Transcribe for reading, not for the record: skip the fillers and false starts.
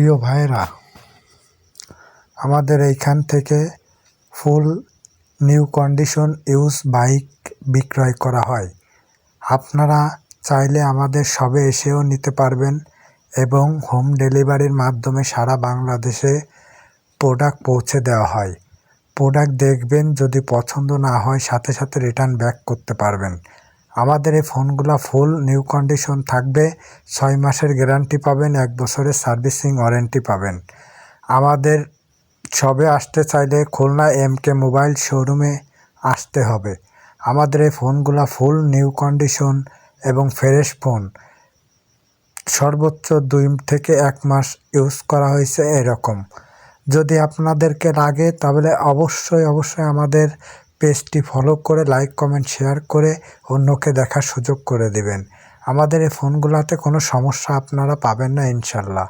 প্রিয় ভাইরা, আমাদের এইখান থেকে ফুল নিউ কন্ডিশন ইউজ বাইক বিক্রয় করা হয়। আপনারা চাইলে আমাদের শপে এসেও নিতে পারবেন এবং হোম ডেলিভারির মাধ্যমে সারা বাংলাদেশে প্রোডাক্ট পৌঁছে দেওয়া হয়। প্রোডাক্ট দেখবেন, যদি পছন্দ না হয় সাথে সাথে রিটার্ন ব্যাক করতে পারবেন। আমাদের এই ফোনগুলো ফুল নিউ কন্ডিশন থাকবে, 6 মাসের গ্যারান্টি পাবেন, 1 বছরের সার্ভিসিং ওয়ারেন্টি পাবেন। আমাদের শপে আসতে চাইলে খুলনা MK মোবাইল শোরুমে আসতে হবে। আমাদের এই ফোনগুলো ফুল নিউ কন্ডিশন এবং ফ্রেশ ফোন, সর্বোচ্চ 2 থেকে 1 মাস ইউজ করা হয়েছে এরকম। যদি আপনাদেরকে লাগে তাহলে অবশ্যই আমাদের পেজটি ফলো করে লাইক কমেন্ট শেয়ার করে অন্যকে দেখার সুযোগ করে দিবেন। আমাদের এই ফোনগুলোতে কোনো সমস্যা আপনারা পাবেন না ইনশাল্লাহ।